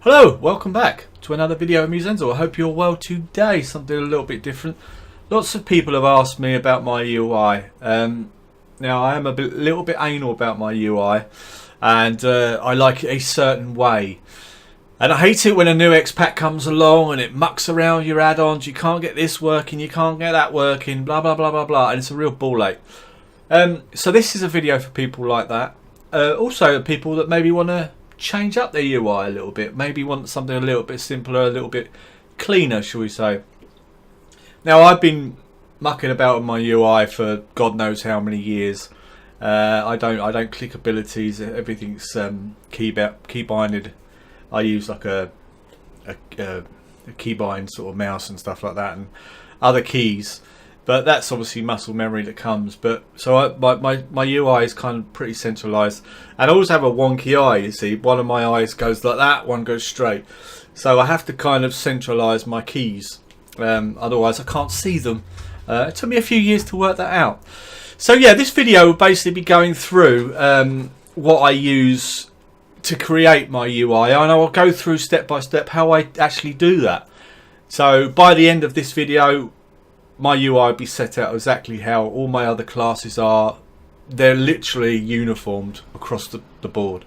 Hello, welcome back to another video of me, ZENZU'Ls. I hope you're well today. Something a little bit different. Lots of people have asked me about my UI. Now I am a little bit anal about my UI, and I like it a certain way. And I hate it when a new expat comes along and it mucks around your add-ons. You can't get this working, you can't get that working, blah blah blah blah blah, and it's a real ball ache. So this is a video for people like that. Also people that maybe want to change up their UI a little bit, maybe want something a little bit simpler, a little bit cleaner, shall we say. Now I've been mucking about with my UI for God knows how many years. I don't click abilities, everything's key binded. I use like a keybind sort of mouse and stuff like that, and other keys. But that's obviously muscle memory that comes. But so my UI is kind of pretty centralized, and I always have a wonky eye. You see, one of my eyes goes like that, one goes straight. So I have to kind of centralize my keys. Otherwise, I can't see them. It took me a few years to work that out. So yeah, this video will basically be going through what I use to create my UI, and I will go through step by step how I actually do that. So by the end of this video, my UI will be set out exactly how all my other classes are. They're literally uniformed across the board.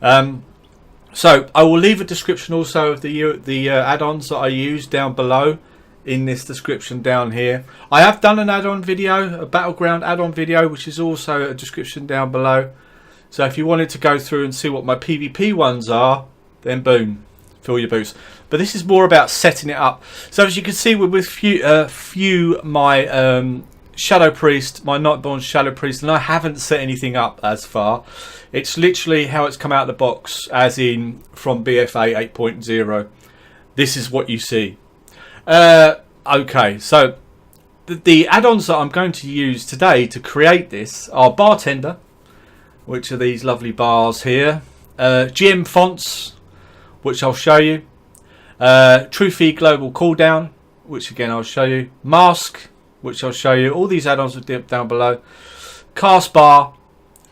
So I will leave a description also of the add-ons that I use down below in this description down here. I have done an add-on video, a battleground add-on video, which is also a description down below. So if you wanted to go through and see what my PvP ones are, then boom, fill your boots. But this is more about setting it up. So as you can see with few my Shadow Priest, my Nightborn Shadow Priest, and I haven't set anything up as far. It's literally how it's come out of the box, as in from BFA 8.0. This is what you see. Okay, so the add-ons that I'm going to use today to create this are Bartender, which are these lovely bars here, gmFonts, which I'll show you, TrueFee global cooldown, which again I'll show you, Masque, which I'll show you. All these add-ons are down below, Castbars,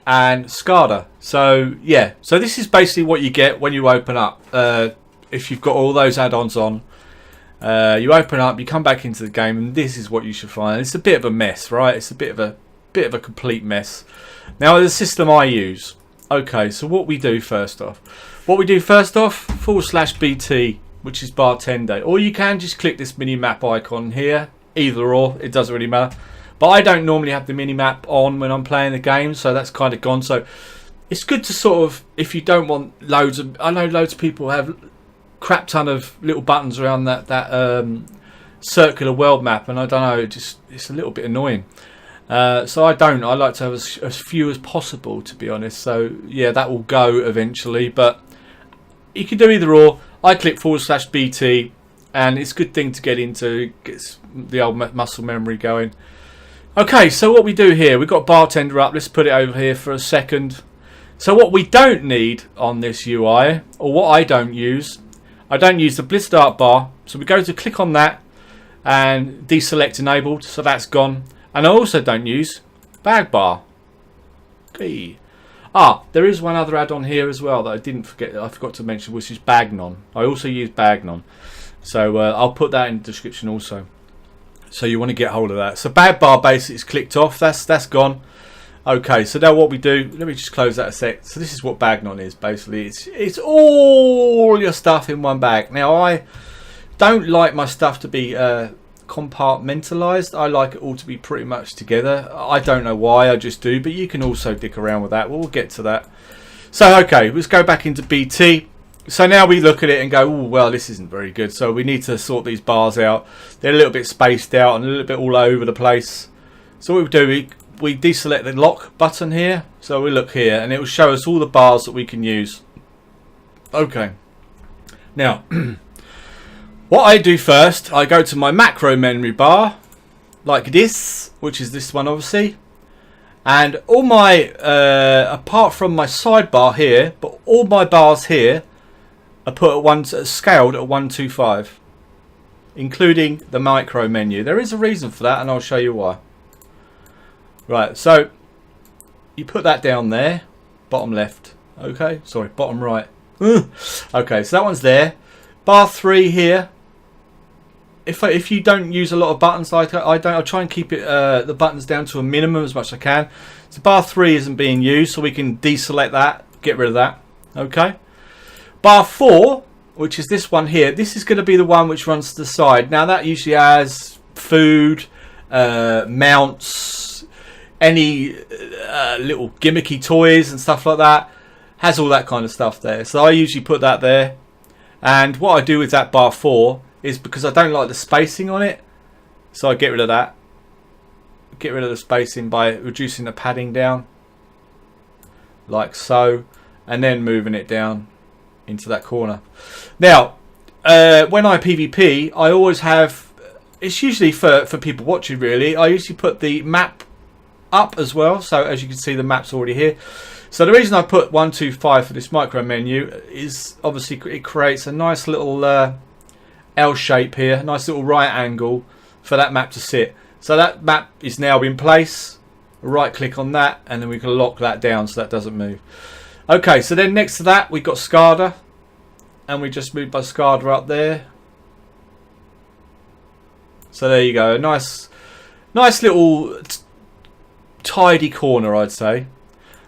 and Skada. So yeah, so this is basically what you get when you open up. If you've got all those add-ons on, you open up, you come back into the game, and this is what you should find. It's a bit of a mess, right? It's a bit of a complete mess. Now the system I use. Okay, so what we do first off, /BT, which is Bartender, or you can just click this mini map icon here, either or, it doesn't really matter. But I don't normally have the mini map on when I'm playing the game, so that's kind of gone. So it's good to sort of, if you don't want loads of, I know loads of people have crap ton of little buttons around that circular world map, and I don't know, it's a little bit annoying. So I like to have as few as possible, to be honest. So yeah, that will go eventually, but you can do either or. I click /BT, and it's a good thing to get into, gets the old muscle memory going. Okay, so what we do here, we've got Bartender up. Let's put it over here for a second. So what we don't need on this UI, or what I don't use the Blitz Dart bar. So we go to click on that and deselect enabled, so that's gone. And I also don't use bag bar. Okay. There is one other add-on here as well that I forgot to mention, which is Bagnon. I also use Bagnon. So I'll put that in the description also. So you want to get hold of that. So bag bar basically is clicked off. That's gone. Okay, so now what we do, let me just close that a sec. So this is what Bagnon is basically. It's all your stuff in one bag. Now I don't like my stuff to be compartmentalized. I like it all to be pretty much together. I don't know why, I just do, but you can also dick around with that. We'll get to that. So okay, let's go back into BT. So now we look at it and go, oh well, this isn't very good. So we need to sort these bars out. They're a little bit spaced out and a little bit all over the place. So what we do, we deselect the lock button here. So we look here and it will show us all the bars that we can use. Okay, now what I do first, I go to my macro memory bar, like this, which is this one obviously, and all my, apart from my sidebar here, but all my bars here are put at scaled at 125, including the micro menu. There is a reason for that, and I'll show you why. Right, so you put that down there, bottom left, okay, sorry, bottom right. Okay, so that one's there. Bar 3 here. If you don't use a lot of buttons like I don't, I'll try and keep it the buttons down to a minimum as much as I can. So bar 3 isn't being used, so we can deselect that, get rid of that. Okay. Bar 4, which is this one here, this is going to be the one which runs to the side. Now that usually has food, mounts, any little gimmicky toys and stuff like that. Has all that kind of stuff there. So I usually put that there. And what I do with that bar 4 is, because I don't like the spacing on it, so I get rid of that. Get rid of the spacing by reducing the padding down, like so, and then moving it down into that corner. Now, when I PvP, I always have, it's usually for people watching really, I usually put the map up as well. So as you can see, the map's already here. So the reason I put 1, 2, 5 for this micro menu is obviously it creates a nice little L shape here, a nice little right angle for that map to sit. So that map is now in place. Right click on that, and then we can lock that down so that doesn't move. Okay, so then next to that we've got Skada, and we just moved by Skada up there. So there you go, a nice little tidy corner, I'd say.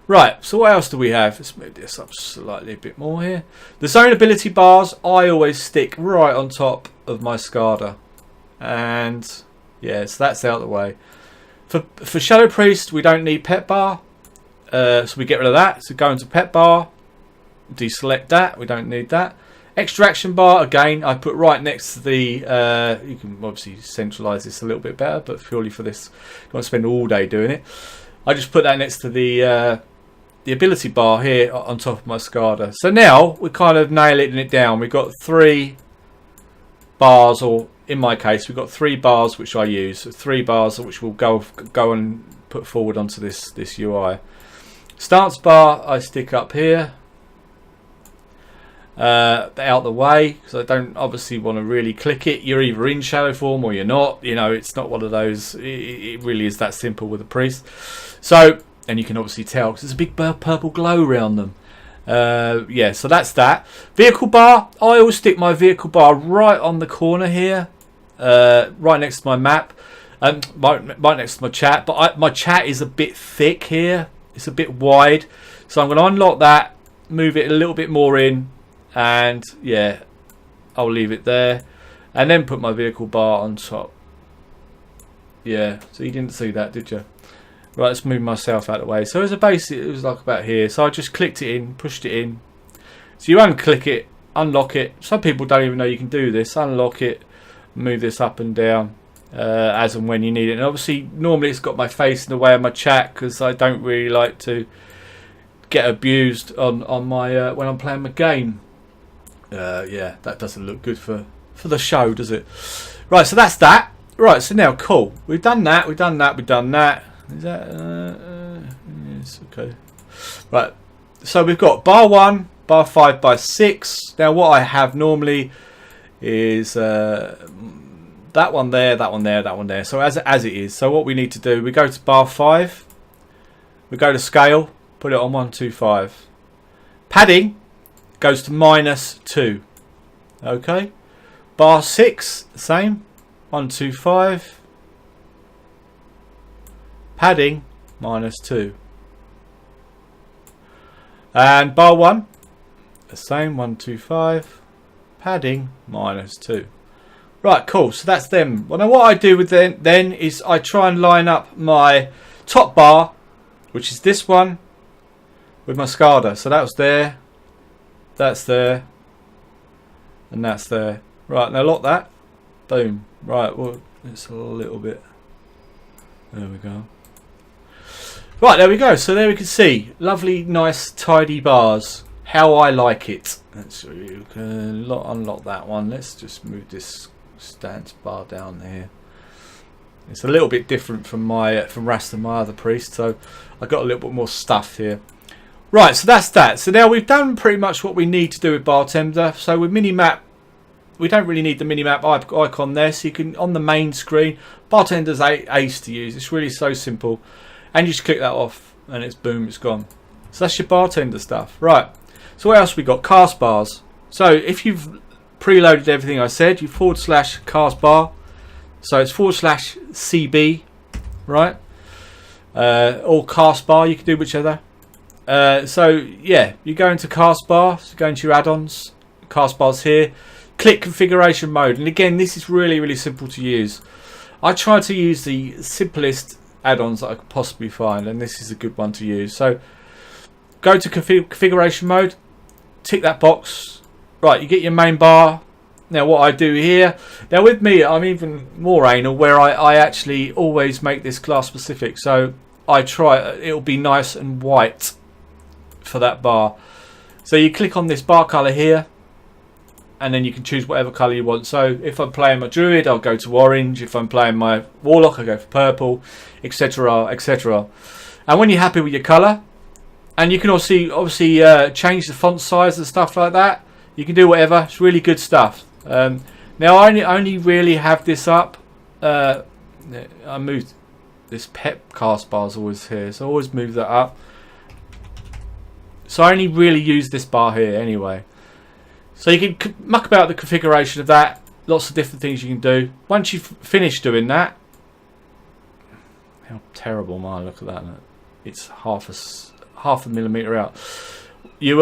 Right, so what else do we have? Let's move this up slightly a bit more here. The zone ability bars, I always stick right on top of my Skada. And yeah, so that's out of the way. For Shadow Priest, we don't need pet bar. So we get rid of that. So go into pet bar, deselect that, we don't need that. Extraction bar, again, I put right next to the, you can obviously centralise this a little bit better, but purely for this, you want to spend all day doing it. I just put that next to the ability bar here on top of my Skada. So now we're kind of nailing it down. We've got 3 bars, or in my case, we've got 3 bars which I use. So 3 bars which will go and put forward onto this UI. Stance bar I stick up here, out the way, because I don't obviously want to really click it. You're either in shadow form or you're not. You know, it's not one of those. It really is that simple with a priest. So, and you can obviously tell because there's a big purple glow around them. Yeah, so that's that. Vehicle bar, I always stick my vehicle bar right on the corner here, right next to my map, right next to my chat. But my chat is a bit thick here. It's a bit wide, so I'm going to unlock that, move it a little bit more in, and yeah, I'll leave it there, and then put my vehicle bar on top. Yeah, so you didn't see that, did you? Right, let's move myself out of the way. So as a base, it was like about here. So I just clicked it in, pushed it in. So you unclick it, unlock it. Some people don't even know you can do this. Unlock it, move this up and down as and when you need it. And obviously, normally it's got my face in the way of my chat because I don't really like to get abused on my when I'm playing my game. Yeah, that doesn't look good for the show, does it? Right, so that's that. Right, so now cool. We've done that. We've done that. We've done that. Is that yes, okay. Right, so we've got bar 1, bar 5, bar 6. Now what I have normally is that one there, that one there, that one there. So as it is. So what we need to do, we go to bar 5, we go to scale, put it on 125. Padding goes to -2. Okay, bar 6 the same, 125. Padding -2, and bar 1 the same, 125. Padding -2. Right, cool. So that's them. Well, now what I do with them then is I try and line up my top bar, which is this one, with my Skada. So that was there, that's there, and that's there. Right, now lock that. Boom. Right, well, it's a little bit. There we go. Right, there we go. So there we can see lovely, nice, tidy bars. How I like it. Let's you can unlock that one. Let's just move this stance bar down here. It's a little bit different from Rasta, my other priest. So I got a little bit more stuff here. Right, so that's that. So now we've done pretty much what we need to do with Bartender. So with minimap, we don't really need the minimap icon there. So you can, on the main screen, Bartender's ace to use. It's really so simple. And you just click that off and it's boom, it's gone. So that's your Bartender stuff. Right. So what else we got? Castbars. So if you've preloaded everything I said, you / castbar. So it's / CB, right? Or castbar, you can do whichever. So yeah, you go into Castbar, so go into your add-ons, Castbars here, click configuration mode, and again this is really simple to use. I try to use the simplest add-ons that I could possibly find, and this is a good one to use. So go to configuration mode, tick that box, right, you get your main bar. Now what I do here, now with me I'm even more anal where I actually always make this class specific, so I try, it'll be nice and white for that bar. So you click on this bar color here, and then you can choose whatever color you want. So if I'm playing my druid, I'll go to orange. If I'm playing my warlock, I go for purple, etc, etc. And when you're happy with your color, and you can also obviously change the font size and stuff like that, you can do whatever. It's really good stuff. Now I only really have this up, I moved this pep castbar's always here, so I always move that up. So I only really use this bar here anyway. So you can muck about the configuration of that. Lots of different things you can do. Once you've finished doing that, how terrible, man! Look at that. It's half a millimeter out. You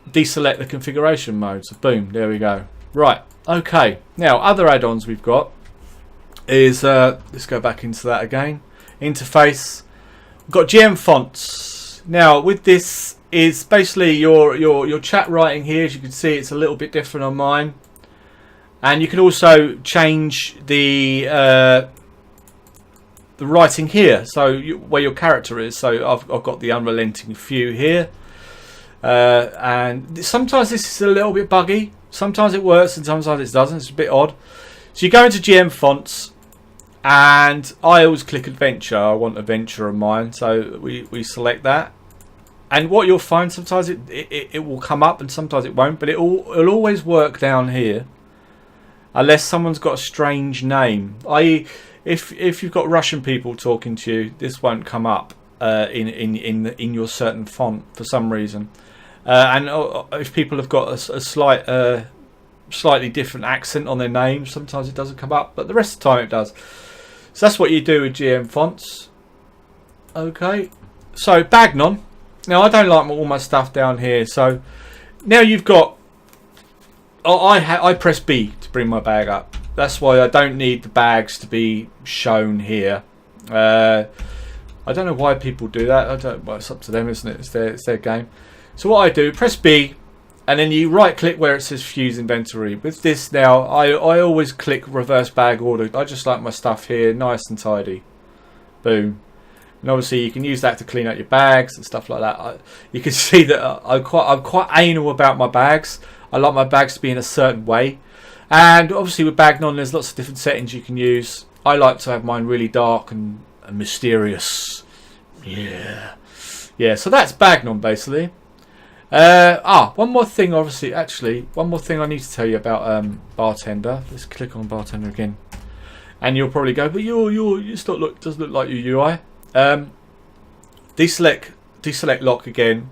deselect the configuration mode. So boom, there we go. Right. Okay. Now other add-ons we've got is let's go back into that again. Interface. We've got gmFonts. Now with this is basically your chat writing here. As you can see, it's a little bit different on mine, and you can also change the writing here. So where your character is. So I've got the unrelenting few here, and sometimes this is a little bit buggy. Sometimes it works and sometimes it doesn't. It's a bit odd. So you go into gmFonts, and I always click adventure. I want adventure on mine, so we select that. And what you'll find, sometimes it will come up and sometimes it won't, but it'll always work down here, unless someone's got a strange name. I.e., if you've got Russian people talking to you, this won't come up in your certain font for some reason. And if people have got a slightly different accent on their name, sometimes it doesn't come up, but the rest of the time it does. So that's what you do with gmFonts. Okay, so Bagnon. Now I don't like all my stuff down here, so now you've got. I press B to bring my bag up. That's why I don't need the bags to be shown here. I don't know why people do that. Well, it's up to them, isn't it? It's their game. So what I do, press B, and then you right click where it says Fuse Inventory. With this now, I always click reverse bag order. I just like my stuff here nice and tidy. Boom. And obviously you can use that to clean out your bags and stuff like that. You can see that I'm quite anal about my bags. I like my bags to be in a certain way. And obviously with Bagnon there's lots of different settings you can use. I like to have mine really dark and mysterious. Yeah. Yeah, so that's Bagnon basically. One more thing one more thing I need to tell you about Bartender. Let's click on Bartender again. And you'll probably go, but you still doesn't look like your UI. Deselect lock again.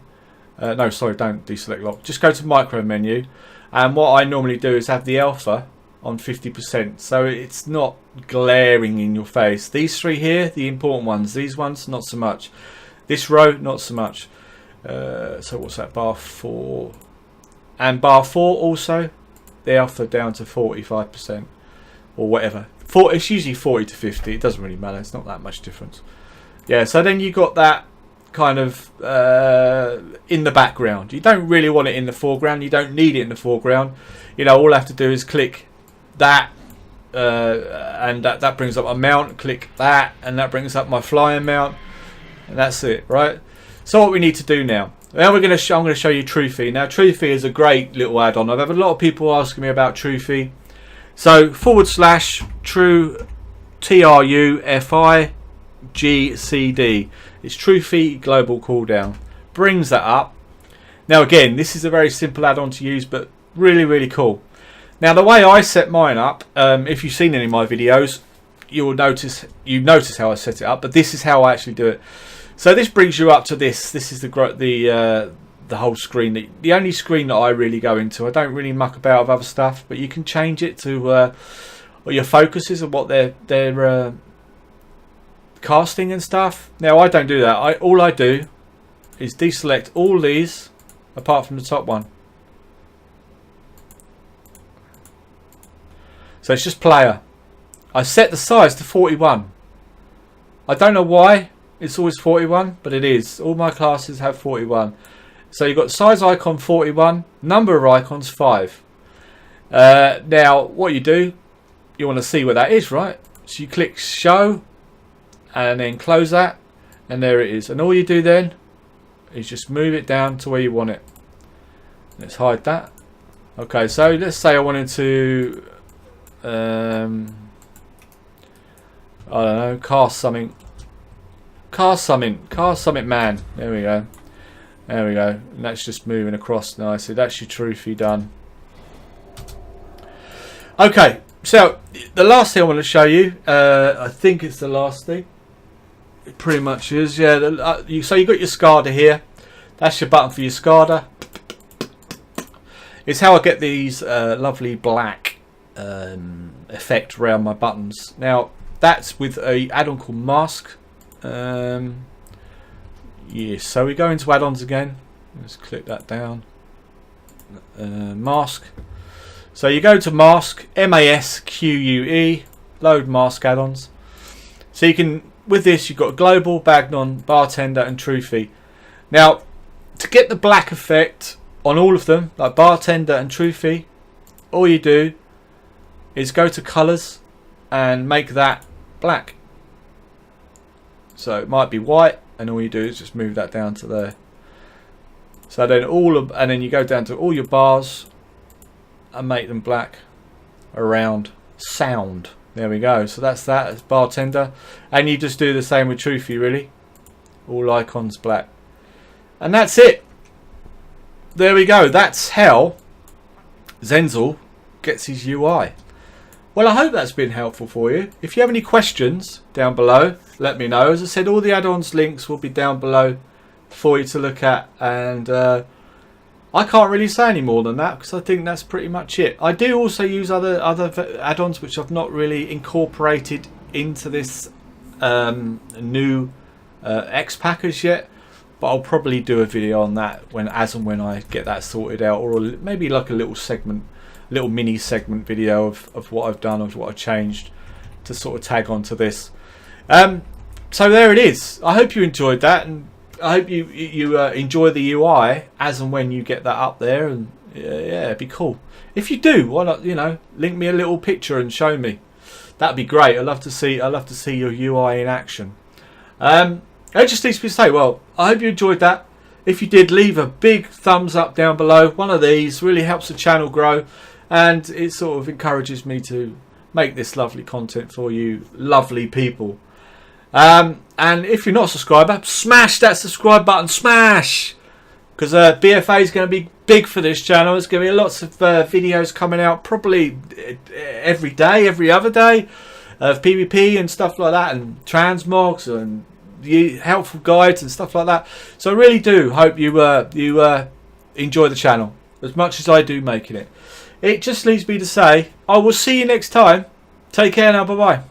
No, sorry, don't deselect lock. Just go to micro menu, and what I normally do is have the alpha on 50%, so it's not glaring in your face. These three here, the important ones. These ones, not so much. This row, not so much. So what's that? Bar 4 and bar 4 also. The alpha down to 45% or whatever. It's usually 40 to 50. It doesn't really matter. It's not that much difference. Yeah, so then you got that kind of in the background. You don't really want it in the foreground. You don't need it in the foreground. You know, all I have to do is click that, and that brings up my mount. Click that, and that brings up my flying mount, and that's it, right? So what we need to do now. Now I'm going to show you TrueFee. Now TrueFee is a great little add-on. I've had a lot of people asking me about TrueFee. So /true TrufiGCD. It's TrueFee Global Cooldown. Brings that up. Now again, this is a very simple add-on to use, but really cool. Now the way I set mine up, if you've seen any of my videos, you notice how I set it up. But this is how I actually do it. So this brings you up to this. This is the the whole screen. The only screen that I really go into. I don't really muck about with other stuff, but you can change it to what your focus is and what they're casting and stuff. Now I don't do that. All I do is deselect all these apart from the top one. So it's just player. I set the size to 41. I don't know why it's always 41, but it is. All my classes have 41. So you've got size icon 41, number of icons 5. Now what you do, you want to see where that is, right? So you click show and then close that, and there it is. And all you do then is just move it down to where you want it. Let's hide that. Okay, so let's say I wanted to I don't know, cast something man. There we go. There we go. And that's just moving across nicely. That's your TrueFee done. Okay, so the last thing I want to show you, I think it's the last thing. It pretty much is, yeah. So you've got your Skada here. That's your button for your Skada. It's how I get these lovely black effect around my buttons. Now that's with a add-on called Masque. Yes, so we go into add-ons again. Let's click that down. Masque. So you go to Masque, MASQUE, load Masque add-ons. So you can, with this, you've got Global, Bagnon, Bartender, and TrueFee. Now, to get the black effect on all of them, like Bartender and TrueFee, all you do is go to Colors and make that black. So it might be white, and all you do is just move that down to there. So then and then you go down to all your bars and make them black around sound. There we go. So that's that. It's Bartender, and you just do the same with TrueFee, really. All icons black, and that's it. There we go. That's how ZENZU'L gets his UI. Well, I hope that's been helpful for you. If you have any questions down below, let me know. As I said, all the add-ons links will be down below for you to look at, and I can't really say any more than that because I think that's pretty much it. I do also use other add-ons which I've not really incorporated into this new X package yet, but I'll probably do a video on that as and when I get that sorted out, or maybe like a little mini segment video of what I've done, of what I've changed to sort of tag onto this. So there it is. I hope you enjoyed that, and I hope you enjoy the UI as and when you get that up there. And yeah, it'd be cool. If you do, why not? Link me a little picture and show me. That'd be great. I'd love to see your UI in action. It just needs to be said. Well, I hope you enjoyed that. If you did, leave a big thumbs up down below. One of these really helps the channel grow, and it sort of encourages me to make this lovely content for you lovely people. And if you're not a subscriber, smash that subscribe button, smash! Because BFA is going to be big for this channel. There's going to be lots of videos coming out probably every day, every other day, of PvP and stuff like that, and transmogs and helpful guides and stuff like that. So I really do hope you enjoy the channel as much as I do making it. It just leaves me to say, I will see you next time. Take care now, bye bye.